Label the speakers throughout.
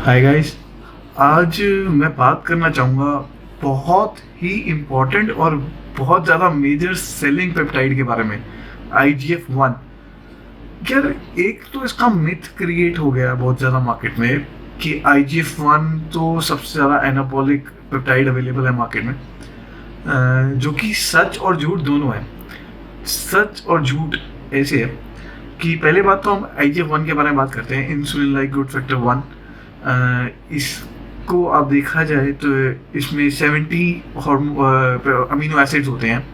Speaker 1: Hi guys. आज मैं बात करना चाहूँगा बहुत ही इम्पोर्टेंट और बहुत ज़्यादा मेजर सेलिंग पेप्टाइड के बारे में, IGF-1। यार, एक तो इसका मिथ क्रिएट हो गया बहुत ज़्यादा मार्केट में कि IGF-1 तो सबसे ज़्यादा एनाबॉलिक पेप्टाइड अवेलेबल है मार्केट में, जो कि सच और झूठ दोनों है। सच और झूठ ऐसे है कि पहले बात तो हम IGF-1 के बारे में बात करते हैं, इंसुलिन लाइक ग्रोथ फैक्टर 1। इसको आप देखा जाए तो इसमें 70 अमीनो एसिड्स होते हैं।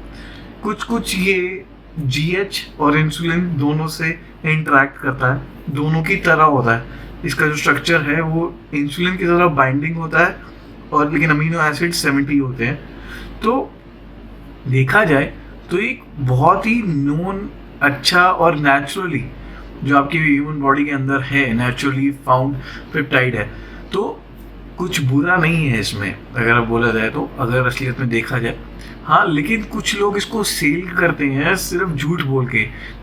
Speaker 1: कुछ कुछ ये GH और इंसुलिन दोनों से इंटरेक्ट करता है, दोनों की तरह होता है। इसका जो स्ट्रक्चर है वो इंसुलिन की तरह बाइंडिंग होता है, और लेकिन अमीनो एसिड 70 होते हैं। तो देखा जाए तो एक बहुत ही नोन, अच्छा और नेचुरली जो आपकी ह्यूमन बॉडी के अंदर है, नेचुरली फाउंड पेप्टाइड है। तो कुछ बुरा नहीं है इसमें अगर आप बोला जाए तो, अगर असलियत में देखा जाए। हाँ, लेकिन कुछ लोग इसको सेल करते हैं सिर्फ झूठ बोल के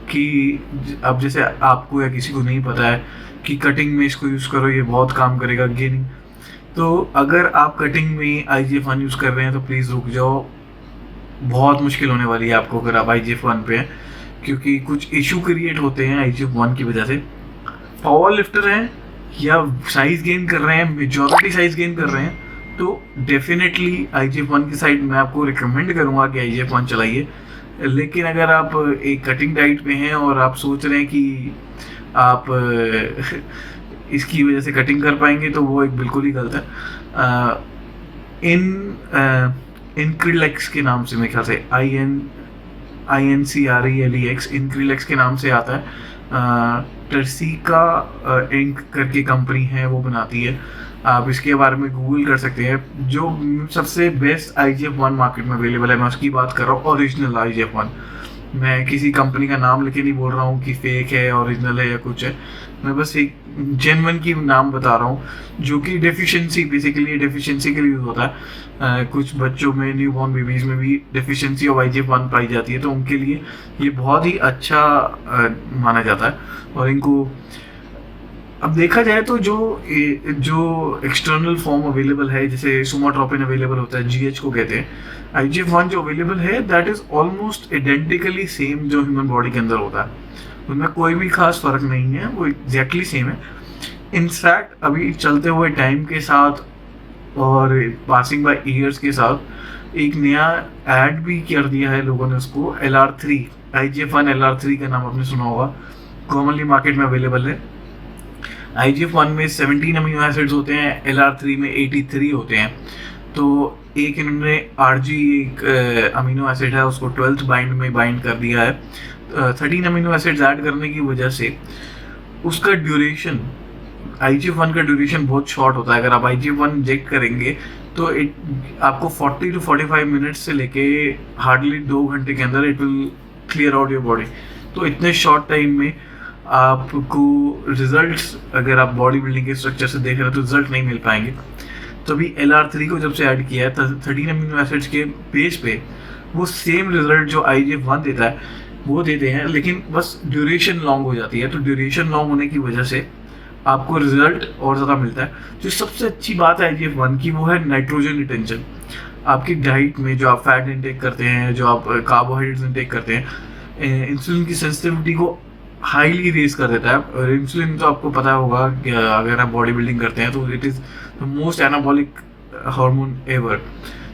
Speaker 1: कि अब जैसे आपको या किसी को नहीं पता है कि कटिंग में इसको यूज़ करो, ये बहुत काम करेगा गेनिंग। तो अगर आप कटिंग में IGF-1 यूज़ कर रहे हैं तो प्लीज़ रुक जाओ, बहुत मुश्किल होने वाली है आपको अगर आप IGF-1 पे हैं, क्योंकि कुछ इशू क्रिएट होते हैं IGF-1 की वजह से। पावर लिफ्टर हैं या साइज गेन कर रहे हैं, मेजॉरिटी साइज गेन कर रहे हैं, तो डेफिनेटली IGF-1 की साइड मैं आपको रिकमेंड करूंगा कि IGF-1 चलाइए। लेकिन अगर आप एक कटिंग डाइट पे हैं और आप सोच रहे हैं कि आप इसकी वजह से कटिंग कर पाएंगे, तो वो एक बिल्कुल ही गलत है। इनक्रीलेक्स के नाम से, मेरे ख्याल से INCRELEX, इनक्रीलेक्स के नाम से आता है। टर्सिका इंक करके कंपनी है, वो बनाती है। आप इसके बारे में गूगल कर सकते हैं। जो सबसे बेस्ट IGF-1 मार्केट में अवेलेबल है, मैं उसकी बात कर रहा हूँ, ओरिजिनल IGF-1। मैं किसी कंपनी का नाम लेके नहीं बोल रहा हूँ कि फेक है, ओरिजिनल है या कुछ है। मैं बस एक जेन्युइन की नाम बता रहा हूँ, जो कि डेफिशिएंसी, बेसिकली डेफिशिएंसी के लिए यूज होता है। कुछ बच्चों में, न्यूबॉर्न बेबीज में भी डेफिशिएंसी ऑफ IGF-1 पाई जाती है, तो उनके लिए ये बहुत ही अच्छा माना जाता है। और इनको अब देखा जाए तो जो एक्सटर्नल फॉर्म अवेलेबल है, जैसे सोमाट्रोपिन अवेलेबल होता है, GH को कहते हैं, IGF-1 जो अवेलेबल है that is almost identically same जो ह्यूमन बॉडी के अंदर होता है। उनमें कोई भी खास फर्क नहीं है, वो एग्जैक्टली सेम है। इनफैक्ट अभी चलते हुए टाइम के साथ और पासिंग बाय ईयर्स के साथ एक नया ऐड भी कर दिया है लोगों ने उसको, LR3, IGF-1 LR3 का नाम आपने सुना होगा, कॉमनली मार्केट में अवेलेबल है। IGF-1 में 17 अमीनो एसिड्स होते हैं, LR3 में 83 होते हैं। तो एक इन्होंने RG एक अमीनो एसिड है, उसको 12th बाइंड में बाइंड कर दिया है। 13 अमीनो एसिड्स ऐड करने की वजह से उसका ड्यूरेशन, IGF-1 का ड्यूरेशन बहुत शॉर्ट होता है। अगर आप IGF-1 इंजेक्ट करेंगे तो आपको 40 to 45 मिनट्स से लेके हार्डली 2 घंटे के अंदर it will clear out your body. तो इतने शॉर्ट टाइम में आपको रिजल्ट्स, अगर आप बॉडी बिल्डिंग के स्ट्रक्चर से देख रहे हैं तो रिजल्ट नहीं मिल पाएंगे। तो अभी LR3 को जब से ऐड किया है 13 अमीनो एसिड्स के बेस पे, वो सेम रिजल्ट जो IGF-1 देता है वो देते हैं, लेकिन बस ड्यूरेशन लॉन्ग हो जाती है। तो ड्यूरेशन लॉन्ग होने की वजह से आपको रिजल्ट और ज़्यादा मिलता है। जो सबसे अच्छी बात है IGF-1 की, वो है नाइट्रोजन रिटेंशन। आपकी डाइट में जो आप फैट इंटेक करते हैं, जो आप कार्बोहाइड्रेट्स इंटेक करते हैं, इंसुलिन की सेंसिटिविटी को हाईली रेज कर देता है। और इंसुलिन तो आपको पता होगा कि अगर आप बॉडी बिल्डिंग करते हैं तो it is the most anabolic hormone ever.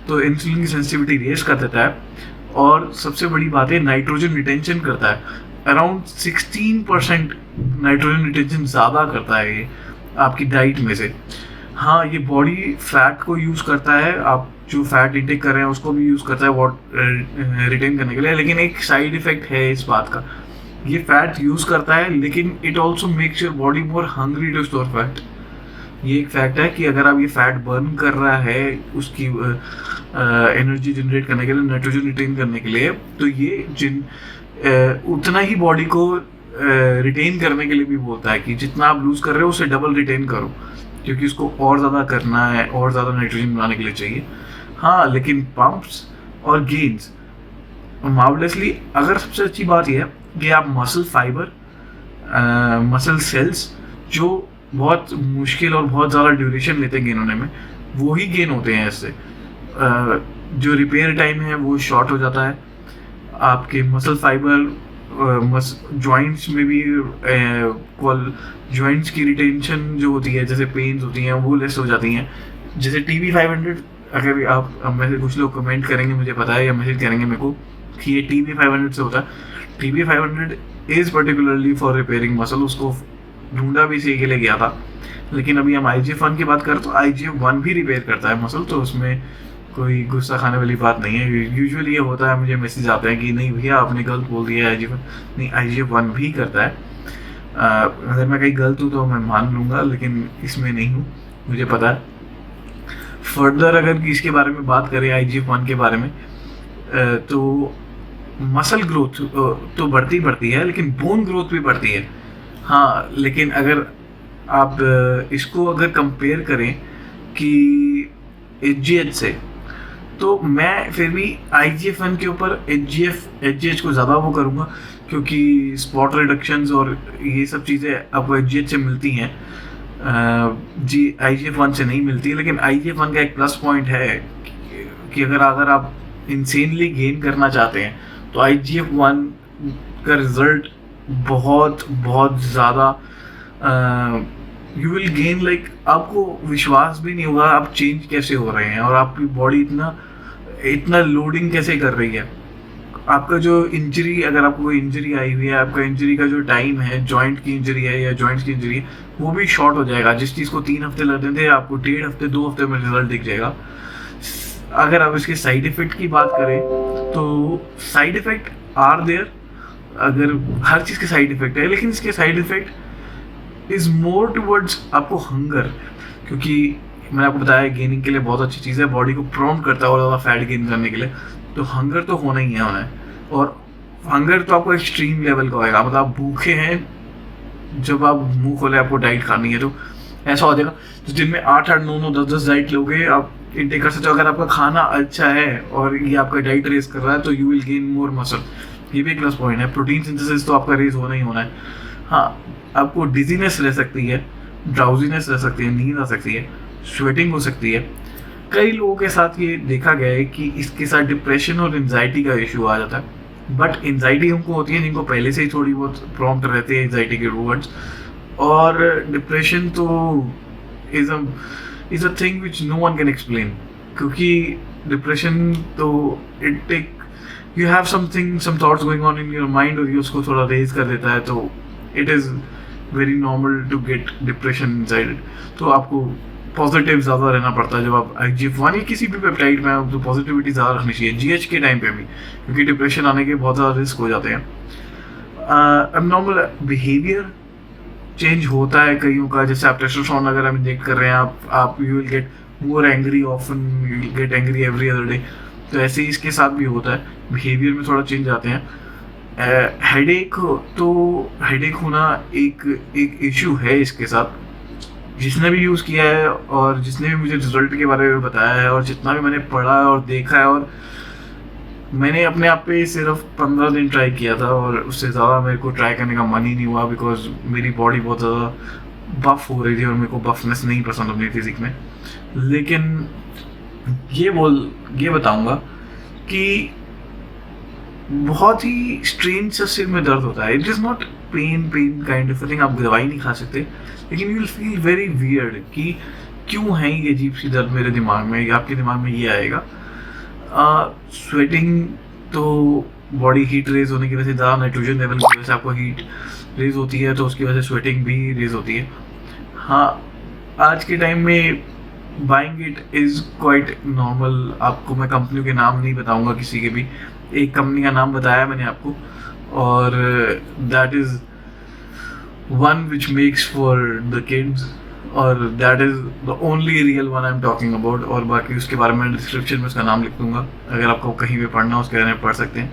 Speaker 1: तो इंसुलिन की सेंसिटिविटी रेज कर देता है, और सबसे बड़ी बात है नाइट्रोजन रिटेंशन करता है। अराउंड 16% नाइट्रोजन रिटेंशन ज़्यादा करता है ये आपकी डाइट में से। हाँ, ये बॉडी फैट को यूज़ करता है, आप जो फैट इंटेक कर रहे हैं उसको भी यूज़ करता है रिटेन करने के लिए। लेकिन एक साइड इफेक्ट है इस बात का, ये फैट यूज़ करता है लेकिन it also makes your body more hungry to store fat. ये एक फैक्ट है कि अगर आप ये फैट बर्न कर रहा है उसकी एनर्जी जनरेट करने के लिए, नाइट्रोजन रिटेन करने के लिए, तो ये उतना ही बॉडी को रिटेन करने के लिए भी बोलता है कि जितना आप लूज कर रहे हो उससे डबल रिटेन करो, क्योंकि उसको और ज़्यादा करना है, और ज़्यादा नाइट्रोजन बनाने के लिए चाहिए। हाँ, लेकिन पंप्स और गेन्स मार्वलसली, अगर सबसे अच्छी बात यह है कि आप मसल फाइबर, मसल सेल्स जो बहुत मुश्किल और बहुत ज़्यादा ड्यूरेशन लेते हैं गेन होने में, वो ही गेन होते हैं इससे। जो रिपेयर टाइम है वो शॉर्ट हो जाता है, आपके मसल फाइबर जॉइंट्स में भी जॉइंट्स की रिटेंशन जो होती है, जैसे पेन्स होती हैं वो लेस हो जाती हैं। जैसे TB500, अगर आप अब में से कुछ लोग कमेंट करेंगे मुझे पता है, या मैसेज करेंगे मेरे को कि ये TB500 से होता है। TB500 is particularly for repairing muscle, उसको ढूंढा भी इसी के लिए गया था। लेकिन अभी हम IGF-1 की बात करें तो IGF-1 भी रिपेयर करता है मसल, तो उसमें कोई गुस्सा खाने वाली बात नहीं है। यूजुअली ये होता है, मुझे मैसेज आते हैं कि नहीं भैया आपने गलत बोल दिया है, IGF नहीं, IGF-1 भी करता है। अगर मैं कहीं गलत हूँ तो मैं मान लूँगा, लेकिन इसमें नहीं हूँ, मुझे पता है। फर्दर अगर इसके बारे में बात करें IGF-1 के बारे में, तो मसल ग्रोथ तो बढ़ती है, लेकिन बोन ग्रोथ भी बढ़ती है। हाँ, लेकिन अगर आप इसको अगर कंपेयर करें कि HGH से, तो मैं फिर भी IGF-1 के ऊपर HGH को ज़्यादा वो करूँगा, क्योंकि स्पॉट रिडक्शंस और ये सब चीज़ें आपको HGH से मिलती हैं, जी IGF-1 से नहीं मिलती। लेकिन IGF-1 का एक प्लस पॉइंट है कि अगर आप इंसेनली गेन करना चाहते हैं तो IGF-1 का रिजल्ट बहुत बहुत ज़्यादा, यू विल गेन, लाइक आपको विश्वास भी नहीं होगा आप चेंज कैसे हो रहे हैं और आपकी बॉडी इतना लोडिंग कैसे कर रही है। आपका जो इंजरी, अगर आपको कोई इंजरी आई हुई है, आपका इंजरी का जो टाइम है, जॉइंट की इंजरी है या जॉइंट्स की इंजरी है, वो भी शॉर्ट हो जाएगा। जिस चीज़ को 3 हफ्ते लगते थे, आपको 1.5 हफ्ते 2 हफ्ते में रिजल्ट दिख जाएगा। अगर आप इसके साइड इफ़ेक्ट की बात करें तो साइड इफ़ेक्ट आर देयर, अगर हर चीज़ के साइड इफ़ेक्ट है, लेकिन इसके side effect is more towards आपको हंगर, क्योंकि मैंने आपको बताया गेनिंग के लिए बहुत अच्छी चीज़ है, बॉडी को प्रॉम्प्ट करता है और ज़्यादा फैट गेन करने के लिए, तो हंगर तो होना ही है उन्हें। और हंगर तो आपको एक्सट्रीम लेवल का होएगा, मतलब आप भूखे हैं, जब आप मुंह खोले आपको डाइट खानी है तो ऐसा हो जाएगा। तो दिन में 8-8, 9-9, 10-10 डाइट लोगे, आप इंटेक कर सकते हो। अगर आपका खाना अच्छा है और ये आपका डाइट रेस कर रहा है तो you will gain more muscle, ये भी एक प्लस पॉइंट है। प्रोटीन सिंथेसिस तो आपका रेस होना ही होना है। हाँ, आपको डिजीनेस रह सकती है, ड्राउजीनेस रह सकती है, नींद आ सकती है, स्वेटिंग हो सकती है। कई लोगों के साथ ये देखा गया है कि इसके साथ डिप्रेशन और एंजाइटी का इशू आ जाता है। बट एंजाइटी उनको होती है जिनको पहले से ही थोड़ी बहुत प्रॉम्प्ट रहते हैं एंजाइटी के टूवर्ड्स, और डिप्रेशन तो is a thing which no one can explain, क्योंकि डिप्रेशन तो it take you have something, some thoughts going on in your mind, और ये उसको थोड़ा रेज कर देता है, तो it is very normal to get depression inside. तो आपको पॉजिटिव ज़्यादा रहना पड़ता है जब आप IGF-1 या किसी भी पेप्टाइड में आप, तो पॉजिटिविटी ज़्यादा रखनी चाहिए GH के टाइम पे भी, क्योंकि डिप्रेशन आने के बहुत ज़्यादा रिस्क हो जाते हैं। अबनॉर्मल बिहेवियर चेंज होता है कईयों का, जैसे आप टेस्टोस्टेरोन अगर हम इंजेक्ट कर रहे हैं, आप you will get more angry often, you will get angry every other day, तो ऐसे ही इसके साथ भी होता है, बिहेवियर में थोड़ा चेंज आते हैं। हेडेक, तो हेडेक होना एक इशू है इसके साथ। जिसने भी यूज़ किया है और जिसने भी मुझे रिजल्ट के बारे में बताया है और जितना भी मैंने पढ़ा और देखा है, और मैंने अपने आप पे सिर्फ 15 दिन ट्राई किया था और उससे ज़्यादा मेरे को ट्राई करने का मन ही नहीं हुआ, बिकॉज मेरी बॉडी बहुत ज़्यादा बफ हो रही थी और मेरे को बफनेस नहीं पसंद अपनी फिजिक में। लेकिन ये बताऊंगा कि बहुत ही स्ट्रेंज सा सिर में दर्द होता है। It is not pain kind of thing, आप दवाई नहीं खा सकते, लेकिन you will feel very weird कि क्यों है ये अजीब सी दर्द मेरे दिमाग में, या आपके दिमाग में ये आएगा। स्वेटिंग, तो बॉडी हीट रेज होने की वजह से, ज़्यादा नाइट्रोजन लेवल की वजह से आपको हीट रेज होती है, तो उसकी वजह से स्वेटिंग भी रेज होती है। हाँ, आज के टाइम में buying it is quite normal. आपको मैं कंपनियों के नाम नहीं बताऊंगा किसी के भी, एक कंपनी का नाम बताया मैंने आपको, और that is one which makes for the kids, और that is the only real one I am talking about. और बाकी उसके बारे में डिस्क्रिप्शन में उसका नाम लिख दूंगा, अगर आपको कहीं भी पढ़ना हो उसके बारे में पढ़ सकते हैं।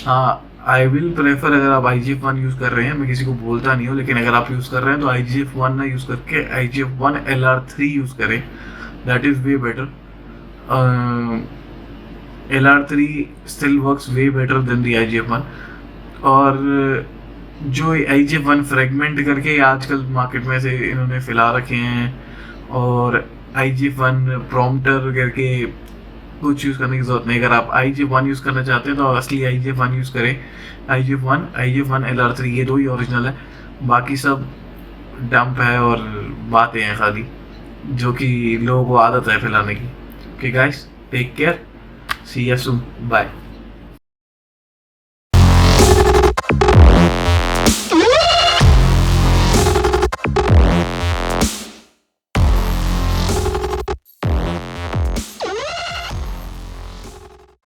Speaker 1: हाँ, आई विल प्रेफर, अगर आप IGF-1 यूज़ कर रहे हैं, मैं किसी को बोलता नहीं हूँ, लेकिन अगर आप यूज़ कर रहे हैं तो IGF-1 ना यूज़ करके IGF-1 LR3 यूज़ करें, that is way better. LR3 still works way better than the IGF-1, और जो IJ1 फ्रेगमेंट करके आजकल मार्केट में से इन्होंने फैला रखे हैं, और IJ1 प्रॉम्प्टर करके कुछ यूज़ करने की ज़रूरत नहीं। अगर आप IJ1 यूज़ करना चाहते हैं तो असली IJ1 यूज़ करें। IJ1 LR3 ये दो ही ओरिजिनल है, बाकी सब डंप है और बातें हैं खाली, जो कि लोगों को आदत है फैलाने की। Okay guys, take care, see you soon, bye.